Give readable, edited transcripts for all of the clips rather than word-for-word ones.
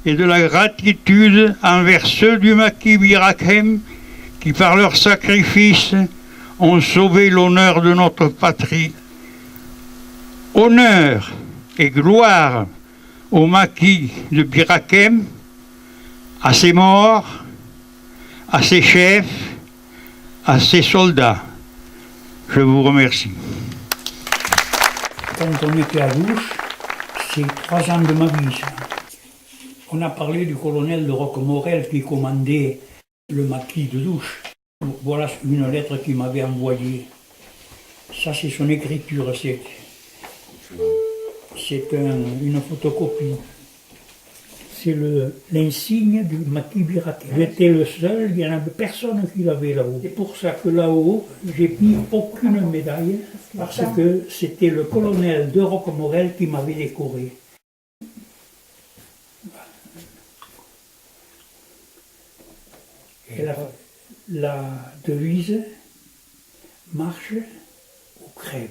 et de la gratitude envers ceux du maquis Birakem qui, par leur sacrifice, ont sauvé l'honneur de notre patrie. Honneur et gloire au maquis de Birakem, à ses morts, à ses chefs, à ses soldats. Je vous remercie. Quand on était à Douche, c'est 3 ans de ma vie, ça. On a parlé du colonel de Roquemorel qui commandait le maquis de Douche. Voilà une lettre qu'il m'avait envoyée. Ça, c'est son écriture, c'est une photocopie. C'est l'insigne du maquis Birakem. J'étais le seul, il n'y en avait personne qui l'avait là-haut. C'est pour ça que là-haut, j'ai mis aucune médaille, parce que c'était le colonel de Roquemorel qui m'avait décoré. Et la devise, marche ou crève,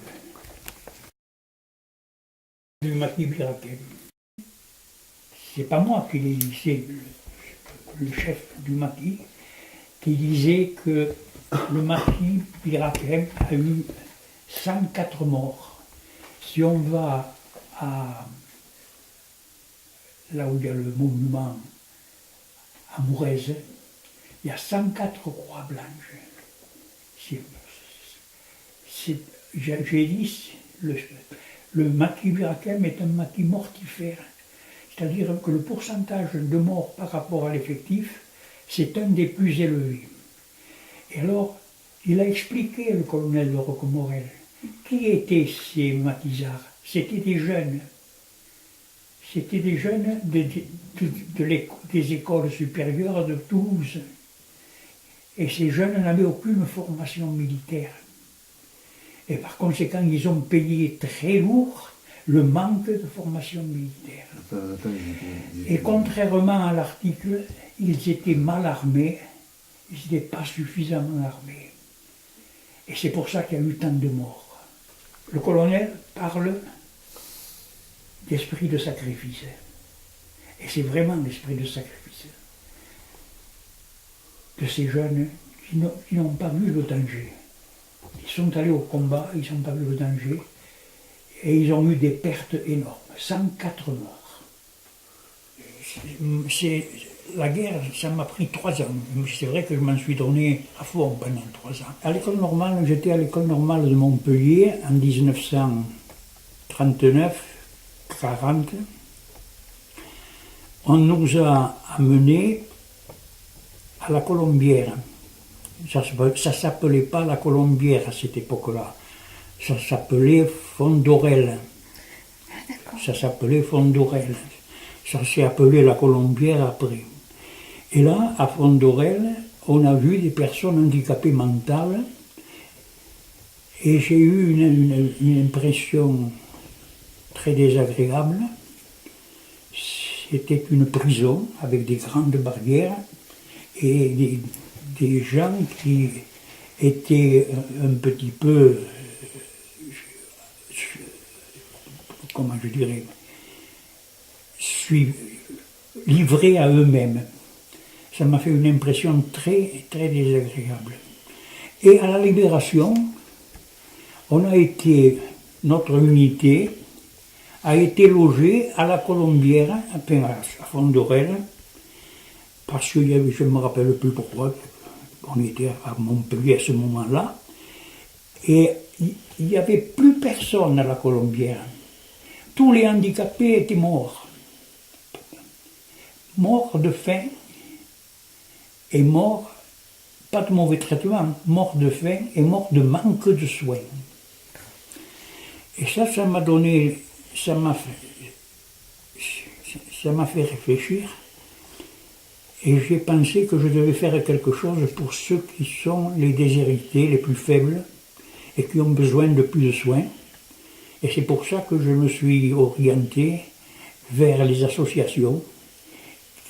du maquis Birakem. C'est pas moi qui l'ai dit, c'est le chef du maquis qui disait que le maquis Birakem a eu 104 morts. Si on va là où il y a le monument à Mourez, il y a 104 croix blanches. J'ai dit, le maquis Birakem est un maquis mortifère. C'est-à-dire que le pourcentage de morts par rapport à l'effectif, c'est un des plus élevés. Et alors, il a expliqué, le colonel de Roquemorel, qui étaient ces maquisards. C'était des jeunes. C'était des jeunes des écoles supérieures de Toulouse. Et ces jeunes n'avaient aucune formation militaire. Et par conséquent, ils ont payé très lourd le manque de formation militaire. Et contrairement à l'article, ils étaient mal armés, ils n'étaient pas suffisamment armés. Et c'est pour ça qu'il y a eu tant de morts. Le colonel parle d'esprit de sacrifice. Et c'est vraiment l'esprit de sacrifice de ces jeunes qui n'ont pas vu le danger. Ils sont allés au combat, ils n'ont pas vu le danger, et ils ont eu des pertes énormes, 104 morts. La guerre, ça m'a pris 3 ans. C'est vrai que je m'en suis donné à fond pendant 3 ans. À l'école normale, j'étais à l'école normale de Montpellier en 1939-40. On nous a amenés à la Colombière. Ça ne s'appelait pas la Colombière à cette époque-là. Ça s'appelait Fondorel. Ça s'appelait Fondorel. Ça s'est appelé la Colombière après. Et là, à Fondorel, on a vu des personnes handicapées mentales. Et j'ai eu une impression très désagréable. C'était une prison avec des grandes barrières et des gens qui étaient un petit peu, comment je dirais, livrés à eux-mêmes. Ça m'a fait une impression très, très désagréable. Et à la Libération, notre unité a été logée à la Colombière, à Fondorel, parce que je ne me rappelle plus pourquoi, on était à Montpellier à ce moment-là, et il n'y avait plus personne à la Colombière. Tous les handicapés étaient morts. Morts de faim et morts, pas de mauvais traitement, morts de faim et morts de manque de soins. Et ça m'a donné, ça m'a fait réfléchir. Et j'ai pensé que je devais faire quelque chose pour ceux qui sont les déshérités, les plus faibles, et qui ont besoin de plus de soins. Et c'est pour ça que je me suis orienté vers les associations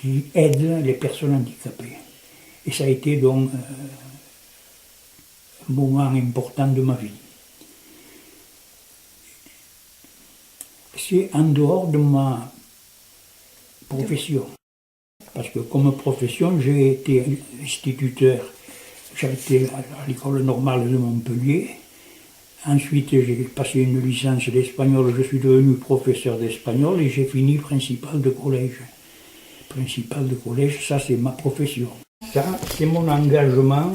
qui aident les personnes handicapées. Et ça a été donc un moment important de ma vie. C'est en dehors de ma profession. Parce que comme profession, j'ai été instituteur. J'ai été à l'école normale de Montpellier. Ensuite, j'ai passé une licence d'espagnol. Je suis devenu professeur d'espagnol et j'ai fini principal de collège. Principal de collège, ça c'est ma profession. Ça, c'est mon engagement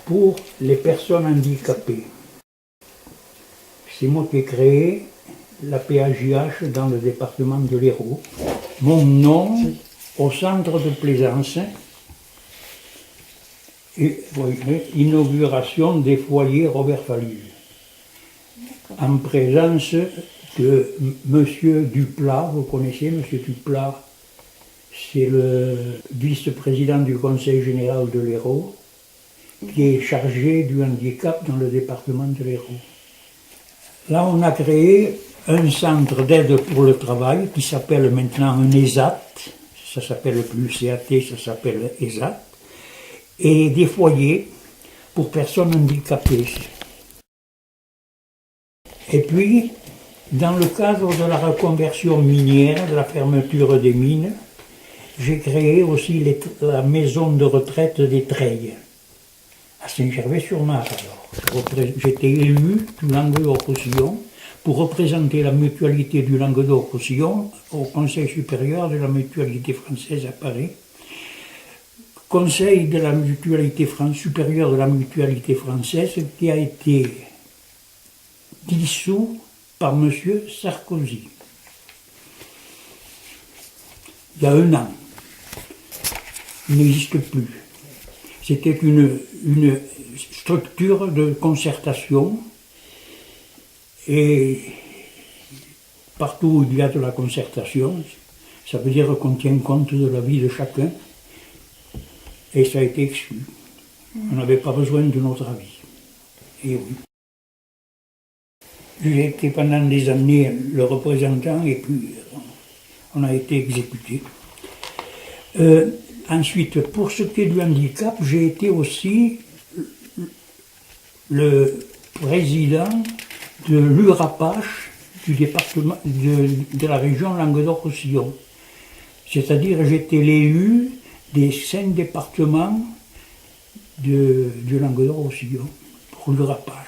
pour les personnes handicapées. C'est moi qui ai créé la PAJH dans le département de l'Hérault. Mon nom au centre de plaisance et inauguration des foyers Robert Fallu. En présence de Monsieur Duplat, vous connaissez Monsieur Duplat, c'est le vice-président du Conseil général de l'Hérault, qui est chargé du handicap dans le département de l'Hérault. Là, on a créé un centre d'aide pour le travail qui s'appelle maintenant un ESAT, ça s'appelle plus CAT, ça s'appelle ESAT, et des foyers pour personnes handicapées. Et puis, dans le cadre de la reconversion minière, de la fermeture des mines, j'ai créé aussi la maison de retraite des Treilles, à Saint-Gervais-sur-Mar. J'étais élu du Languedoc-Roussillon pour représenter la mutualité du Languedoc-Roussillon au Conseil supérieur de la mutualité française à Paris. Conseil de la mutualité supérieure de la mutualité française qui a été dissous par M. Sarkozy il y a 1 an. Il n'existe plus. C'était une structure de concertation et partout où il y a de la concertation, ça veut dire qu'on tient compte de la vie de chacun et ça a été exclu. On n'avait pas besoin de notre avis. Et oui. J'ai été pendant des années le représentant et puis on a été exécuté. Ensuite, pour ce qui est du handicap, j'ai été aussi le président de l'URAPACH du département de la région Languedoc-Roussillon. C'est-à-dire j'étais l'élu des 5 départements du Languedoc-Roussillon pour l'URAPACH.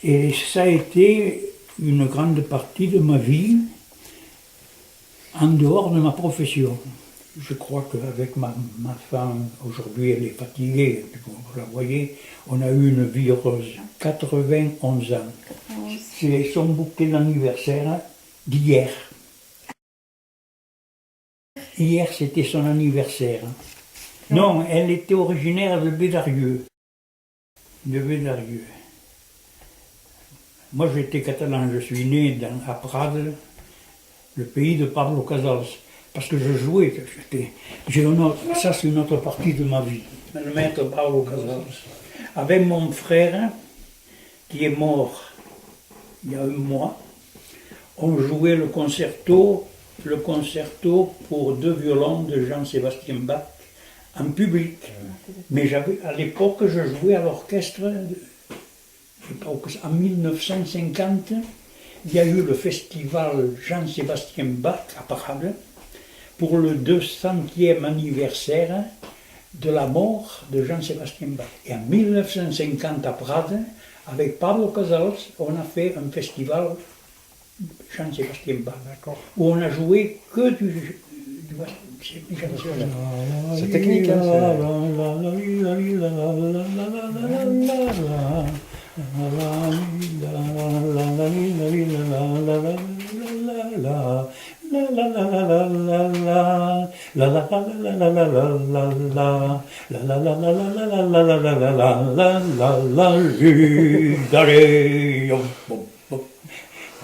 Et ça a été une grande partie de ma vie en dehors de ma profession. Je crois qu'avec ma femme, aujourd'hui elle est fatiguée, vous la voyez, on a eu une vie heureuse. 91 ans. C'est son bouquet d'anniversaire d'hier. Hier c'était son anniversaire. Non, elle était originaire de Bédarieux. De Bédarieux. Moi j'étais catalan, je suis né à Prades, le pays de Pablo Casals. Parce que je jouais, ça c'est une autre partie de ma vie. Le maître Pablo Casals. Avec mon frère, qui est mort il y a 1 mois, on jouait le concerto pour 2 violons de Jean-Sébastien Bach en public. Mais à l'époque, je jouais à l'orchestre, en 1950, il y a eu le festival Jean-Sébastien Bach à Prades, pour le 200e anniversaire de la mort de Jean-Sébastien Bach. Et en 1950 à Prades, avec Pablo Casals, on a fait un festival Jean-Sébastien Bach, où on a joué que du c'est technique, hein,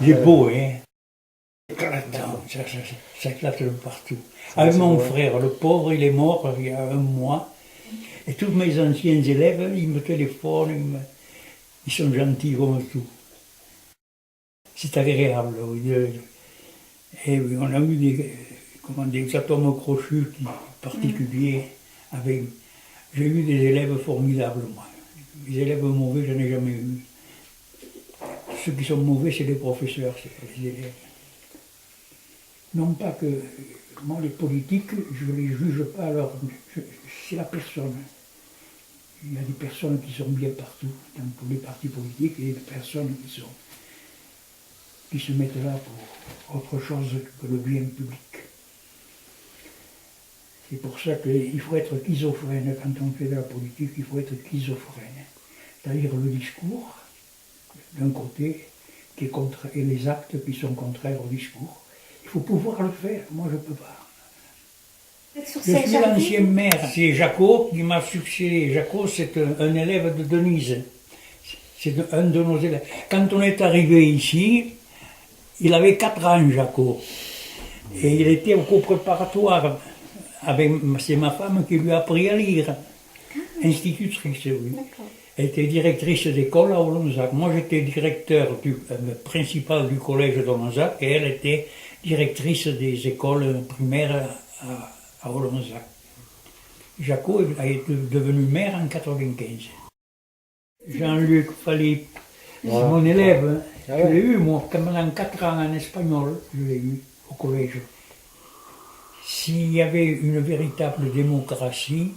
Il est beau, hein? Ça éclate de partout. Avec mon frère, le pauvre, il est mort il y a 1 mois. Et tous mes anciens élèves, ils me téléphonent, ils sont gentils comme tout. C'est agréable. Et oui, on a eu des atomes crochus particuliers. J'ai eu des élèves formidables, moi. Les élèves mauvais, je n'en ai jamais eu. Ceux qui sont mauvais, c'est les professeurs, c'est pas les élèves. Non pas que moi les politiques, je ne les juge pas, c'est la personne. Il y a des personnes qui sont bien partout, dans tous les partis politiques, et des personnes qui se mettent là pour autre chose que le bien public. C'est pour ça qu'il faut être schizophrène quand on fait de la politique, il faut être schizophrène. C'est-à-dire le discours, d'un côté, qui est et les actes qui sont contraires au discours. Il faut pouvoir le faire, moi je ne peux pas. Je suis l'ancien maire, c'est Jacot qui m'a succédé. Jacot, c'est un élève de Denise. C'est un de nos élèves. Quand on est arrivé ici, il avait 4 ans, Jacot. Et il était au cours préparatoire. C'est ma femme qui lui a appris à lire. Institutrice, oui. Elle était directrice d'école à Olonzac. Moi, j'étais directeur principal du collège d'Olonzac et elle était directrice des écoles primaires à Olonzac. Jacot est devenu maire en 1995. Jean-Luc Falip, c'est mon élève. Je l'ai eu, moi, pendant 4 ans en espagnol, je l'ai eu au collège. S'il y avait une véritable démocratie,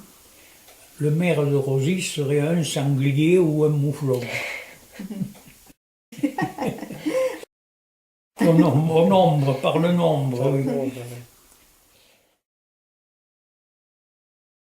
le maire de Rosy serait un sanglier ou un mouflon. Au nombre, par le nombre, oui.